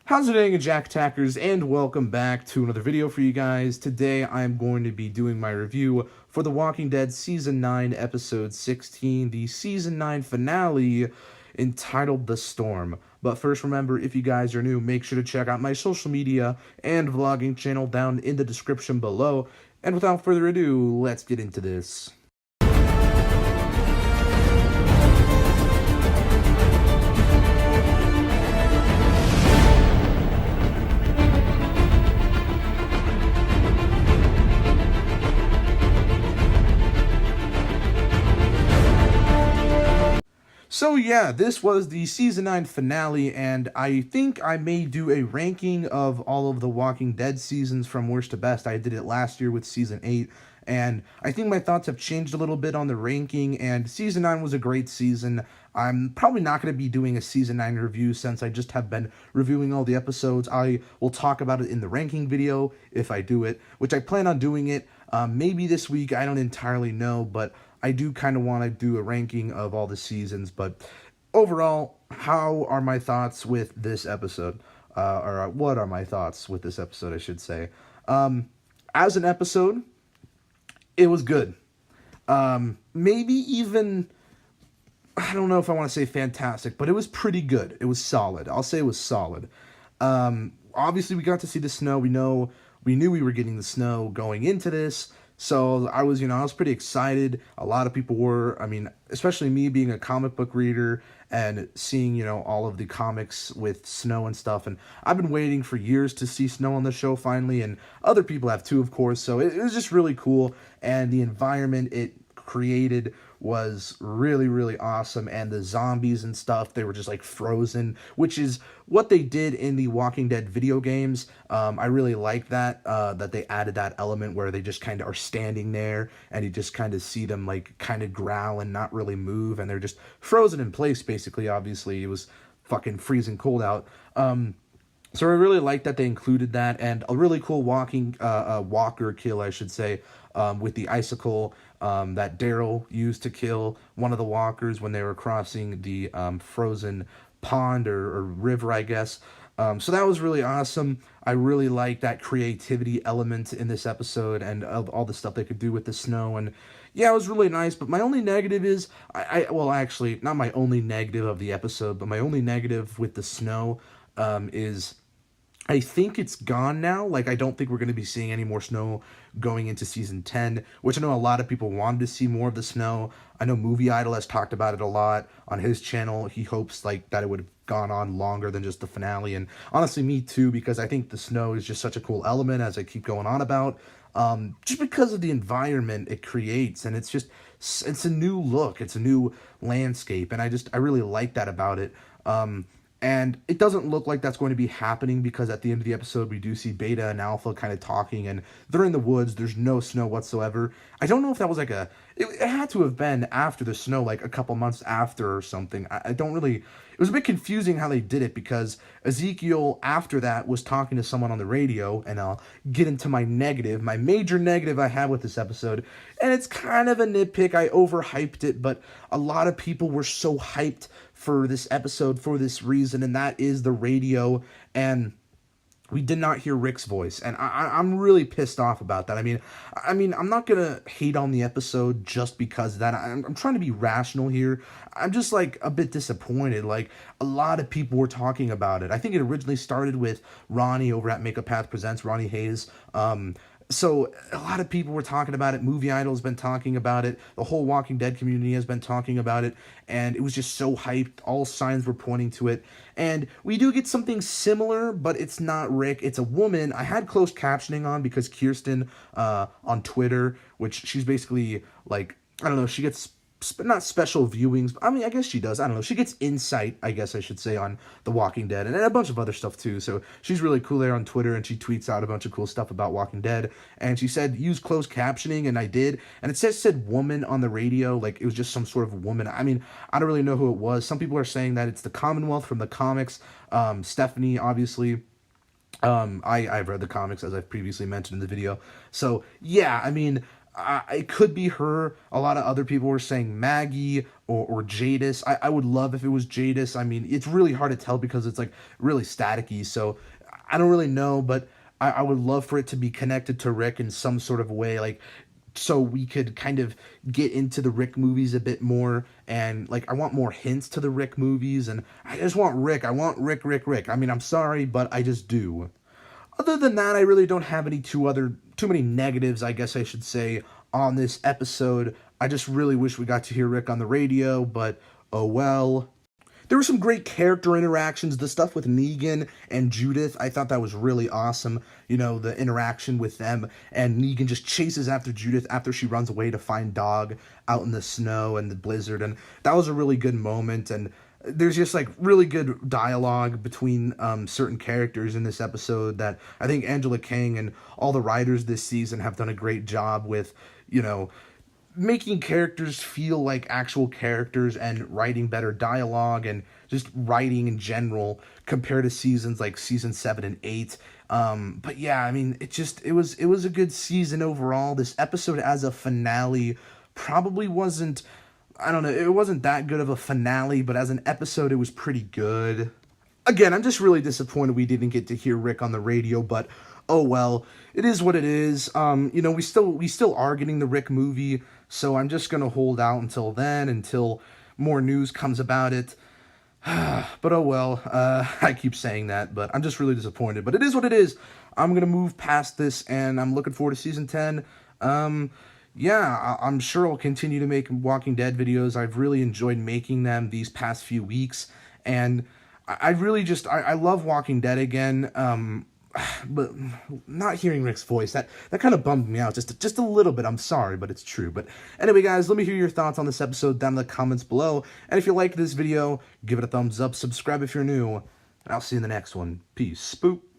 How's it going, Jack Tackers, and welcome back to another video for you guys. Today I'm going to be doing my review for The Walking Dead Season 9, Episode 16, the Season 9 finale entitled The Storm. But first, remember, if you guys are new, make sure to check out my social media and vlogging channel down in the description below. And without further ado, let's get into this. So yeah, this was the Season 9 finale, and I think I may do a ranking of all of the Walking Dead seasons from worst to best. I did it last year with Season 8, and I think my thoughts have changed a little bit on the ranking, and Season 9 was a great season. I'm probably not going to be doing a Season 9 review since I just have been reviewing all the episodes. I will talk about it in the ranking video if I do it, which I plan on doing it maybe this week. I don't entirely know, but I do kind of want to do a ranking of all the seasons. But overall, how are my thoughts with this episode? Or what are my thoughts with this episode, I should say. As an episode, it was good. Maybe even, I don't know if I want to say fantastic, but it was pretty good. It was solid. I'll say it was solid. Obviously, we got to see the snow. We knew we were getting the snow going into this. So I was pretty excited. A lot of people were. I mean, especially me being a comic book reader and seeing, all of the comics with snow and stuff. And I've been waiting for years to see snow on the show finally, and other people have too, of course. So it was just really cool. And the environment it created was really, really awesome. And the zombies and stuff, they were just like frozen, which is what they did in the Walking Dead video games. I really like that they added that element where they just kind of are standing there and you just kind of see them like kind of growl and not really move, and they're just frozen in place basically. Obviously it was fucking freezing cold out. So I really like that they included that, and a really cool walker kill, I should say, with the icicle that Daryl used to kill one of the walkers when they were crossing the frozen pond or river, I guess. So that was really awesome. I really like that creativity element in this episode and of all the stuff they could do with the snow. And yeah, it was really nice. But my only negative is, well, actually, not my only negative of the episode, but my only negative with the snow is I think it's gone now. Like, I don't think we're going to be seeing any more snow going into Season 10, which I know a lot of people wanted to see more of the snow. I know Movie Idol has talked about it a lot on his channel. He hopes, that it would have gone on longer than just the finale. And honestly, me too, because I think the snow is just such a cool element, as I keep going on about. Just because of the environment it creates, and it's a new look. It's a new landscape, and I really like that about it. And it doesn't look like that's going to be happening, because at the end of the episode, we do see Beta and Alpha kind of talking, and they're in the woods. There's no snow whatsoever. I don't know if that was it had to have been after the snow, like a couple months after or something. I don't really, it was a bit confusing how they did it, because Ezekiel, after that, was talking to someone on the radio, and I'll get into my major negative I have with this episode, and it's kind of a nitpick. I overhyped it, but a lot of people were so hyped for this episode for this reason, and that is the radio, and we did not hear Rick's voice, and I'm really pissed off about that. I mean, I'm not gonna hate on the episode just because of that. I'm trying to be rational here. I'm just a bit disappointed. Like, a lot of people were talking about it. I think it originally started with Ronnie over at Makeup Path Presents, Ronnie Hayes. So a lot of people were talking about it. Movie Idol's been talking about it. The whole Walking Dead community has been talking about it. And it was just so hyped. All signs were pointing to it. And we do get something similar, but it's not Rick. It's a woman. I had closed captioning on because Kirsten on Twitter, which she's basically I don't know, she gets not special viewings, but I mean, I guess she does. I don't know. She gets insight, I guess I should say, on The Walking Dead and a bunch of other stuff too. So she's really cool there on Twitter, and she tweets out a bunch of cool stuff about Walking Dead. And she said, use closed captioning, and I did. And it said woman on the radio, like it was just some sort of woman. I mean, I don't really know who it was. Some people are saying that it's the Commonwealth from the comics. Stephanie, obviously. I've read the comics, as I've previously mentioned in the video. So yeah, I mean, it could be her. A lot of other people were saying Maggie. or Jadis. I would love if it was Jadis. I mean, it's really hard to tell because it's like really staticky, so I don't really know, but I would love for it to be connected to Rick in some sort of way, like so we could kind of get into the Rick movies a bit more, and like I want more hints to the Rick movies, and I just want Rick. I want Rick. I mean, I'm sorry, but I just do. Other than that, I really don't have any too many negatives, I guess I should say, on this episode. I just really wish we got to hear Rick on the radio, but oh well. There were some great character interactions. The stuff with Negan and Judith, I thought that was really awesome. You know, the interaction with them, and Negan just chases after Judith after she runs away to find Dog out in the snow and the blizzard, and that was a really good moment. And there's just like really good dialogue between certain characters in this episode that I think Angela Kang and all the writers this season have done a great job with, you know, making characters feel like actual characters and writing better dialogue and just writing in general compared to seasons like season 7 and 8. But yeah, I mean, it was a good season overall. This episode as a finale probably wasn't, I don't know, it wasn't that good of a finale, but as an episode it was pretty good. Again, I'm just really disappointed we didn't get to hear Rick on the radio, but oh well, it is what it is. You know, we still are getting the Rick movie, so I'm just gonna hold out until then, until more news comes about it. But oh well, I keep saying that, but I'm just really disappointed. But it is what it is. I'm gonna move past this, and I'm looking forward to season 10. Yeah, I'm sure I'll continue to make Walking Dead videos. I've really enjoyed making them these past few weeks, and I really just, I love Walking Dead again, but not hearing Rick's voice, that kind of bummed me out just a little bit. I'm sorry, but it's true. But anyway, guys, let me hear your thoughts on this episode down in the comments below, and if you like this video, give it a thumbs up, subscribe if you're new, and I'll see you in the next one. Peace. Spook.